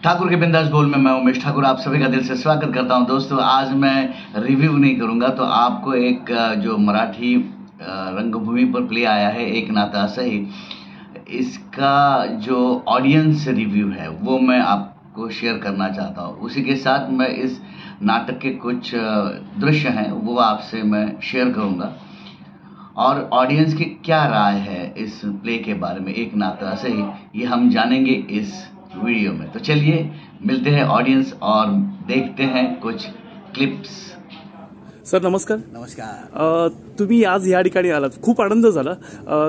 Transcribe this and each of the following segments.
ठाकुर के बिंदास बोल में मैं उमेश ठाकुर आप सभी का दिल से स्वागत करता हूं। दोस्तों, आज मैं रिव्यू नहीं करूंगा, तो आपको एक जो मराठी रंगभूमि पर प्ले आया है एक नाता सही, इसका जो ऑडियंस रिव्यू है वो मैं आपको शेयर करना चाहता हूं। उसी के साथ मैं इस नाटक के कुछ दृश्य हैं वो आपसे मैं शेयर करूंगा और ऑडियंस की क्या राय है इस प्ले के बारे में, एक नाता सही, ये हम जानेंगे इस वीडियो में। तो चलिए मिलते हैं ऑडियंस और देखते हैं कुछ क्लिप्स। सर नमस्कार. नमस्कार. तुम्ही आज या ठिकाणी आलात, खूप आनंद झाला.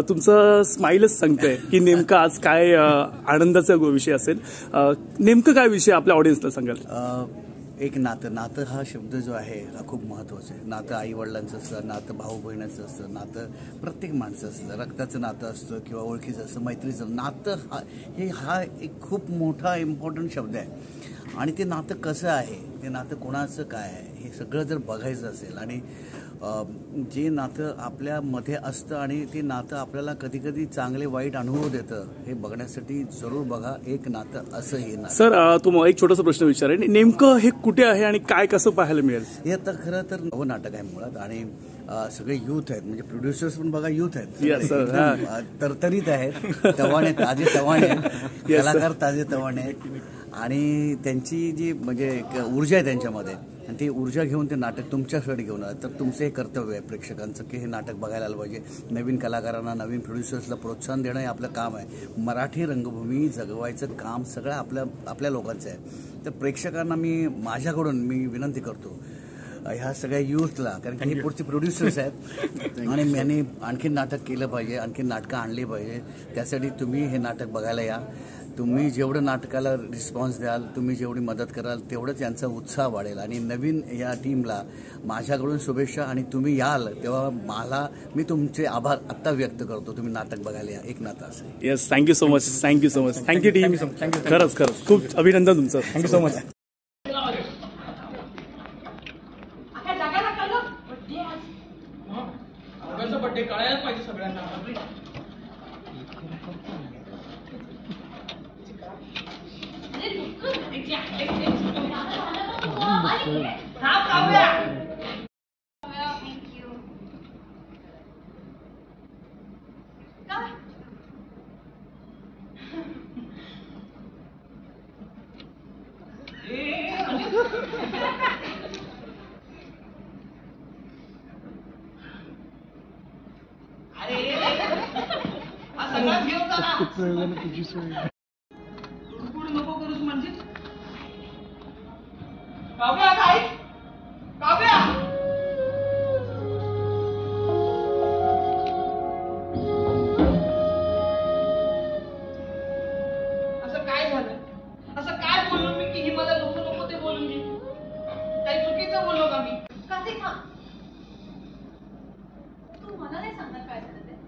तुमचं स्माइलच सांगतंय की नेमकं आज काय आनंदाचा विषय असेल. नेमकं काय विषय आपल्या ऑडियन्सला सांगाल? एक नातं हा शब्द जो आहे हा खूप महत्त्वाचा आहे. नातं आई वडिलांचं असतं, नातं भाऊ बहिणीचं असतं, नातं प्रत्येक माणसं असतं, रक्ताचं नातं असतं किंवा ओळखीचं असतं, मैत्रीचं नातं. हा एक खूप मोठा इम्पॉर्टंट शब्द आहे. आणि ते नातं कसं आहे, ते नातं कोणाचं काय आहे, हे सगळं जर बघायचं असेल आणि जे नातं आपल्यामध्ये असतं आणि ते नातं आपल्याला कधी कधी चांगले वाईट अनुभव देतं, हे बघण्यासाठी जरूर बघा एक नातं असं हे नातं. सर तुम्हाला एक छोटासा प्रश्न विचारेन, नेमकं हे कुठे आहे आणि काय कसं पाहायला मिळेल? हे तर खरं तर नवं नाटक आहे मुळात आणि सगळे यूथ आहेत, म्हणजे प्रोड्युसर्स पण बघा यूथ आहेत, तरतरीत आहेत, तवाने ताजे तवाने आहेत, कलाकार ताजे तवाने आहेत आणि त्यांची जी म्हणजे ऊर्जा आहे त्यांच्यामध्ये, आणि ती ऊर्जा घेऊन ते नाटक तुमच्यासाठी घेऊन आलं. तर तुमचं हे कर्तव्य आहे प्रेक्षकांचं की हे नाटक बघायला आलं पाहिजे. नवीन कलाकारांना, नवीन प्रोड्युसर्सला प्रोत्साहन देणं हे आपलं काम आहे. मराठी रंगभूमी जगवायचं काम सगळं आपल्या लोकांचं आहे. तर प्रेक्षकांना माझ्याकडून विनंती करतो, ह्या सगळ्या यूथला, कारण की हे पुढचे प्रोड्युसर्स आहेत आणि यांनी आणखीन नाटक केलं पाहिजे, आणखीन नाटकं आणली पाहिजे. त्यासाठी तुम्ही हे नाटक बघायला या. तुम्ही जेवढं नाटकाला रिस्पॉन्स द्याल, तुम्ही जेवढी मदत कराल, तेवढंच यांचा उत्साह वाढेल. आणि नवीन या टीमला माझ्याकडून शुभेच्छा. आणि तुम्ही याल तेव्हा मी तुमचे आभार आत्ता व्यक्त करतो. तुम्ही नाटक बघायला या, एक नातं असं. Yes, thank you so much. Thank you so much. Thank you team. खरंच खूप अभिनंदन तुमचं. Thank you so much. बड्डे कळायला पाहिजे सगळ्यांना. तुझी सोय नको करूस म्हणजे काव्या काय काव्या असं काय झालं? असं काय बोललो मी की ही मला नको ते बोलून मी काही चुकीचं बोललो का मी? का ते थांब, तू मला नाही सांगणार काय झालं ते?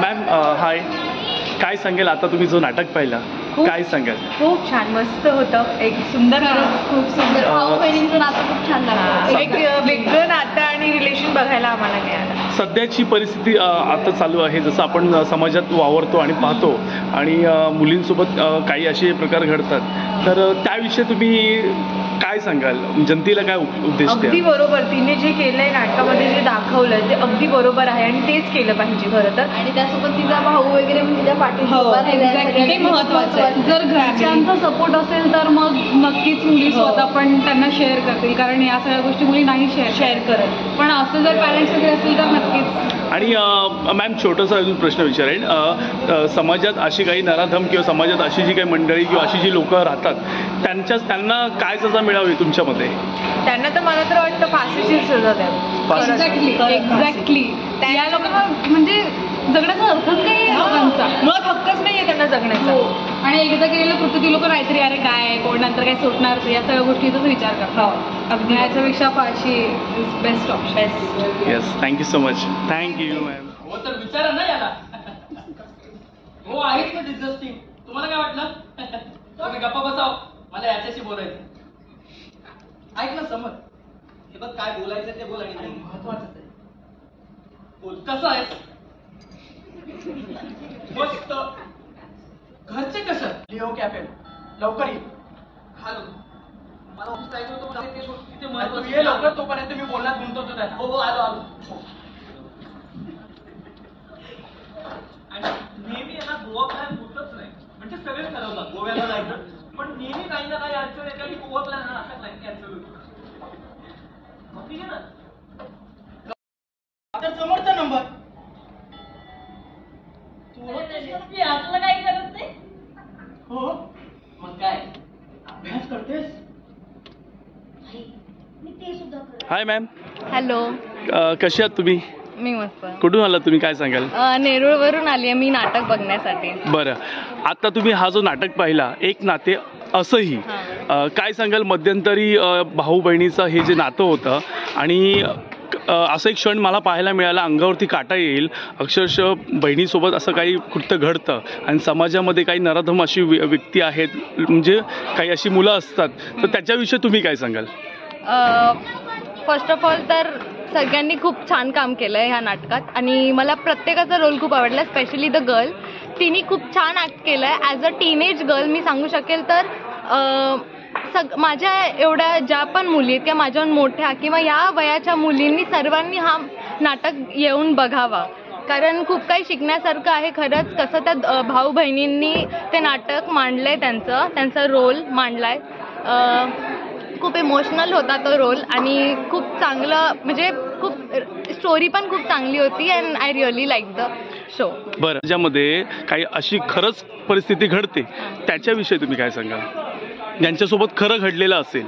मॅम हाय, काय सांगेल आता तुम्ही जो नाटक पाहिला, काय सांगाल? खूप छान, मस्त होतं. एक सुंदर, खूप सुंदर भाऊ बहिणींचं नातं खूप छान झालं. एक वेगळं नातं आणि रिलेशन बघायला आम्हाला मिळालं. सध्याची परिस्थिती आता चालू आहे, जसं आपण समाजात वावरतो आणि पाहतो आणि मुलींसोबत काही असे प्रकार घडतात, तर त्याविषयी तुम्ही काय सांगाल? जनतेला काय उद्देश? अगदी बरोबर, तिने जे केलंय नाटकामध्ये, जे दाखवलं ते अगदी बरोबर आहे आणि तेच केलं पाहिजे खरं तर. आणि त्यासोबत तिचा भाऊ वगैरे तिच्या पाठीशी उभा राहिला, ते महत्वाचं आहे. जर घरच्यांचा सपोर्ट असेल तर मग नक्कीच मुली स्वतः पण त्यांना शेअर करतील, कारण या सगळ्या गोष्टी मुली नाही शेअर करत. पण असं जर पॅरेंट्स वगैरे असतील तर नक्कीच. आणि मॅम छोटासा अजून प्रश्न विचारेन, समाजात अशी काही नराधम किंवा समाजात अशी जी काही मंडळी किंवा अशी जी लोक राहतात त्यांना काय सजा मिळावी तुमच्यामध्ये? त्यांना तर मला तर वाटतं फाशीची सजा द्यावी. एक्झॅक्टली. या लोकांना म्हणजे जगण्याचा अर्थच नाही लोकांचा, मुळात हक्कच नाहीये त्यांना जगण्याचा. आणि एकदा केलेलं कृत्य ती लोक नाहीतरी अरे काय कोण नंतर काय सुटणार, या सगळ्या गोष्टीचाच विचार करतात. अगदी याच्यापेक्षा फाशी is best option. Yes, thank you so much. Thank you ma'am. हो तर विचारा ना याला. हो आहेत ना डिस्गस्टिंग. तुम्हाला काय वाटलं? तुम्ही गप्पा बसाव, मला याच्याशी बोलायचं. ऐक ना समज, हे बघ काय बोलायचं ते बोल आणि महत्वाचं आहे. बोल कसं आहे? मस्त लिओ कॅफे लवकर ये. हॅलो मला ऑफिस जायचं होतं मला ते सोड तिथे महत्त्वाचं ये लवकर तोपर्यंत मी बोलण्यात गुंतवतो त्याला. हो आलो आलो. आणि नेहमी यांना गोवा प्लॅन होतच नाही म्हणजे सगळेच ठरवतात गोव्याला जायचं पण नेहमी काही ना काही अडचण येते आणि गोवा प्लॅन हा असा नाही कॅन्सल होतो. मग ठीक आहे ना आता समोरचा नंबर आपलं काही करत नाही. हो मग काय अभ्यास करतेस. मी ते सुद्धा करत. हाय मॅम, हॅलो, कशी आहात तुम्ही? मी मस्त. कुठून आलात तुम्ही, काय सांगाल? नेरूळवरून आली आहे मी नाटक बघण्यासाठी. बरं, आता तुम्ही हा जो नाटक पाहिला एक नाते असंही, काय सांगाल? मध्यंतरी भाऊ बहिणीचं हे जे नातं होतं आणि असं एक क्षण मला पाहायला मिळाला, अंगावरती काटा येईल अक्षरशः. बहिणीसोबत असं काही कृत्य घडतं आणि समाजामध्ये काही नराधम अशी व्यक्ती आहेत, म्हणजे काही अशी मुलं असतात, तर त्याच्याविषयी तुम्ही काय सांगाल? फर्स्ट ऑफ ऑल तर सगळ्यांनी खूप छान काम केलं आहे ह्या नाटकात आणि मला प्रत्येकाचा रोल खूप आवडला, स्पेशली द गर्ल. तिने खूप छान ॲक्ट केलं आहे. ॲज अ टीनेज गर्ल मी सांगू शकेल तर माझ्या एवढ्या ज्या पण मुली आहेत किंवा माझ्याहून मोठ्या किंवा या वयाच्या मुलींनी सर्वांनी हा नाटक येऊन बघावा, कारण खूप काही शिकण्यासारखं आहे. खरंच कसं त्या भाऊ बहिणींनी ते नाटक मांडलं आहे, त्यांचा रोल मांडला आहे. खूप इमोशनल होता तो रोल आणि खूप चांगलं, म्हणजे खूप स्टोरी पण खूप चांगली होती and I really like the show. बरं, ज्यामध्ये काही अशी खरंच परिस्थिती घडते त्याच्याविषयी तुम्ही काय सांगाल? ज्यांच्यासोबत खरं घडलेलं असेल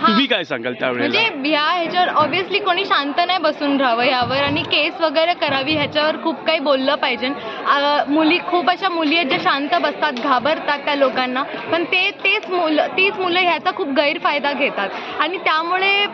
तुम्ही काय सांगाल त्यावेळेला? म्हणजे ह्याच्यावर ऑब्व्हियसली कोणी शांत नाही बसून राहावं यावर आणि केस वगैरे करावी, ह्याच्यावर खूप काही बोललं पाहिजे. खूप अशा मुली आहेत ज्या शांत बसतात, घाबरतात त्या लोकांना, पण तीच मुलं ह्याचा खूप गैरफायदा घेतात आणि त्यामुळे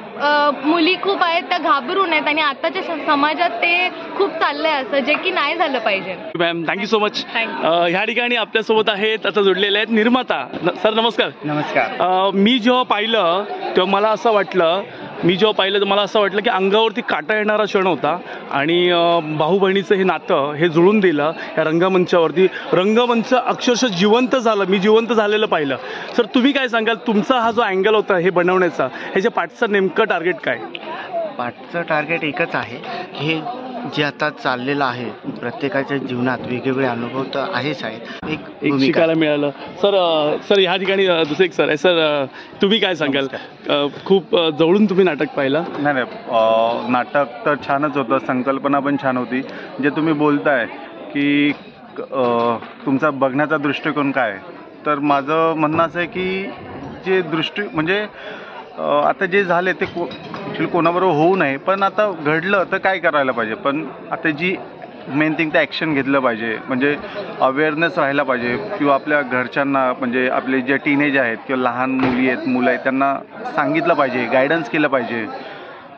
मुली खूप आहेत त्या घाबरून आहेत आणि आताच्या समाजात ते खूप चाललंय असं, जे की नाही झालं पाहिजे. Ma'am thank you so much. ह्या ठिकाणी आपल्यासोबत आहेत, आता जोडलेले आहेत निर्माता सर. नमस्कार. नमस्कार. मी जेव्हा पाहिलं तेव्हा मला असं वाटलं की अंगावरती काटा येणारा क्षण होता आणि भाऊ बहिणीचं हे नातं हे जुळून दिलं या रंगमंचावरती. रंगमंच अक्षरशः जिवंत झालं, मी जिवंत झालेलं पाहिलं. सर तुम्ही काय सांगाल, तुमचा हा जो अँगल होता हे बनवण्याचा, ह्याच्या पाठचं नेमकं टार्गेट काय? पाठचं टार्गेट एकच आहे की हे जे आता चाललेलं आहे प्रत्येकाच्या जीवनात वेगवेगळे अनुभव तर आहेच आहेत, एक शिकायला मिळालं. सर ह्या ठिकाणी दुसरं एक सर आहे. सर तुम्ही काय सांगाल? खूप जवळून तुम्ही नाटक पाहिलं. नाही, नाटक तर छानच होतं, संकल्पना पण छान होती. जे तुम्ही बोलताय की तुमचा बघण्याचा दृष्टिकोन काय, तर माझं म्हणणं असं आहे की जे म्हणजे आता जे झाले ते ॲक्च्युली कोणाबरोबर होऊ नये, पण आता घडलं तर काय करायला पाहिजे. पण आता जी मेन थिंग ते ॲक्शन घेतलं पाहिजे, म्हणजे अवेअरनेस राहायला पाहिजे किंवा आपल्या घरच्यांना, म्हणजे आपले जे टीनेज आहेत किंवा लहान मुलं आहेत त्यांना सांगितलं पाहिजे, गायडन्स केलं पाहिजे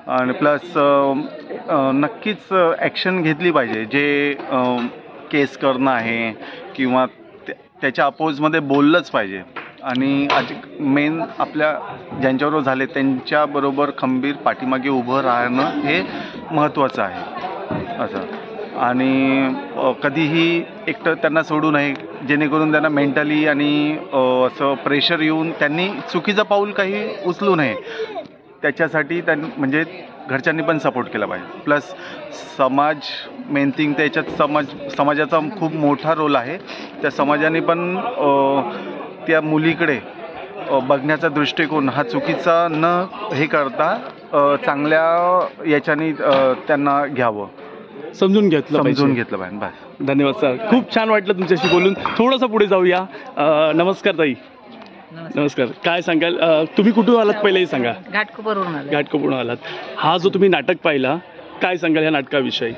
आणि प्लस नक्कीच ॲक्शन घेतली पाहिजे. जे केस करणं आहे किंवा त्याच्या अपोजमध्ये बोललंच पाहिजे आणि मेन आपल्या ज्यांच्याबरोबर झाले त्यांच्याबरोबर खंबीर पाठीमागे उभं राहणं हे महत्त्वाचं आहे असं. आणि कधीही एकटं त्यांना सोडू नये, जेणेकरून त्यांना मेंटली आणि असं प्रेशर येऊन त्यांनी चुकीचं पाऊल काही उचलू नये. त्याच्यासाठी म्हणजे घरच्यांनी पण सपोर्ट केला पाहिजे. प्लस समाज, मेन थिंग त्याच्यात समाजाचा खूप मोठा रोल आहे. त्या समाजाने पण त्या मुलीकडे बघण्याचा दृष्टिकोन हा चुकीचा न हे करता चांगल्या याच्याने त्यांना घ्यावं, समजून घेतलं पाहिजे. बस. धन्यवाद सर, खूप छान वाटलं तुमच्याशी बोलून. थोडंसं पुढे जाऊया. नमस्कार ताई. नमस्कार. काय सांगाल, तुम्ही कुठून आलात पहिलेही सांगा? घाटकोपरवरून आलात. हा जो तुम्ही नाटक पाहिला, काय सांगाल या नाटकाविषयी?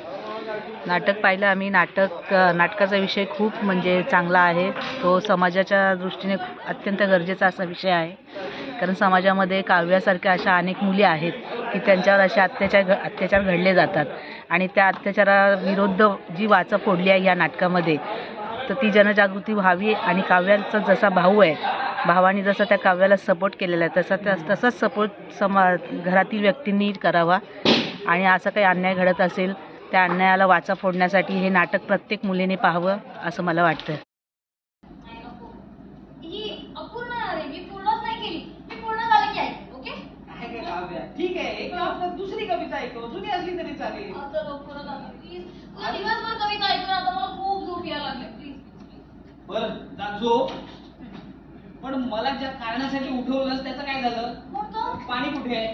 नाटक पाहिलं आम्ही. नाटकाचा विषय खूप म्हणजे चांगला आहे. तो समाजाच्या दृष्टीने अत्यंत गरजेचा असा विषय आहे, कारण समाजामध्ये काव्यासारख्या अशा अनेक मुली आहेत की त्यांच्यावर असे अत्याचार घडले जातात आणि त्या अत्याचाराविरुद्ध जी वाचा फोडली आहे या नाटकामध्ये, तर ती जनजागृती व्हावी आणि काव्याचा जसा भाऊ आहे, भावाने जसं त्या काव्याला सपोर्ट केलेला आहे तसाच सपोर्ट घरातील व्यक्तींनी करावा आणि असं काही अन्याय घडत असेल त्या अन्यायाला वाचा फोडण्यासाठी हे नाटक प्रत्येक मुलीने पाहावं असं मला वाटतं. ऐकव, जुनी असली तरी चालेल. आता नको ना दादा, प्लीज. तुला दिवसभर कविता ऐकून आता मला खूप झोप यायला लागली. प्लीज. बरं जा झोप. पण मला ज्या कारणासाठी उठवलंस त्याचं काय झालं? पाणी कुठे आहे?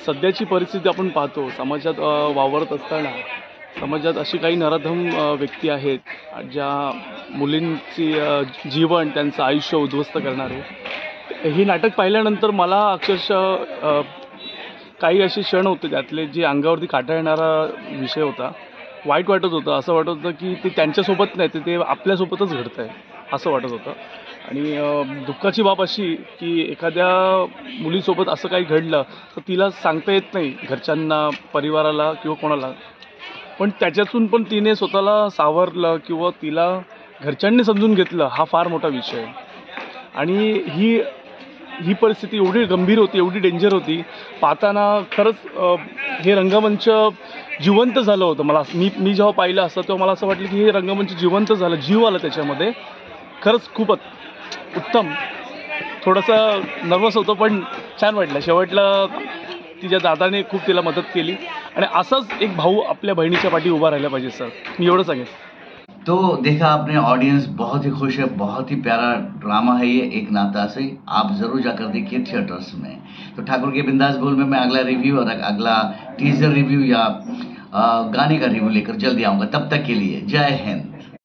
सध्याची परिस्थिती आपण पाहतो, समाजात वावरत असताना समाजात अशी काही नराधम व्यक्ती आहेत ज्या मुलींची जीवन, त्यांचं आयुष्य उद्ध्वस्त करणारे. हे नाटक पाहिल्यानंतर मला अक्षरशः काही असे क्षण होते त्यातले जे अंगावरती काटा येणारा विषय होता. वाईट वाटत होतं, असं वाटत होतं की ते त्यांच्यासोबत नाही तर ते आपल्यासोबतच घडतं आहे असं वाटत होतं. आणि दुःखाची बाब अशी की एखाद्या मुलीसोबत असं काही घडलं तर तिला सांगता येत नाही घरच्यांना, परिवाराला किंवा कोणाला. पण त्याच्यातून पण तिने स्वतःला सावरलं किंवा तिला घरच्यांनी समजून घेतलं, हा फार मोठा विषय आहे. आणि ही परिस्थिती एवढी गंभीर होती, एवढी डेंजर होती, पाहताना खरंच हे रंगमंच जिवंत झालं होतं. मी जेव्हा पाहिलं असतं तेव्हा मला असं वाटलं की हे रंगमंच जिवंत झालं, जीव आला त्याच्यामध्ये. खरंच खूपच उत्तम. थोडंसं नर्वस होतं पण छान वाटलं. शेवटला तिच्या दादाने खूप तिला मदत केली आणि असाच एक भाऊ आपल्या बहिणीच्या पाठी उभा राहिला पाहिजे सर, मी एवढं सांगेन. तो देखा आपने ऑडियंस बहुत ही खुश है, बहुत ही प्यारा ड्रामा है ये एक नाता से. आप ज़रूर जाकर देखिए थिएटर्स में. तो ठाकुर के बिंदास बोल में मैं अगला रिव्यू और अगला टीजर रिव्यू या गाने का रिव्यू लेकर जल्दी आऊँगा. तब तक के लिए जय हिंद.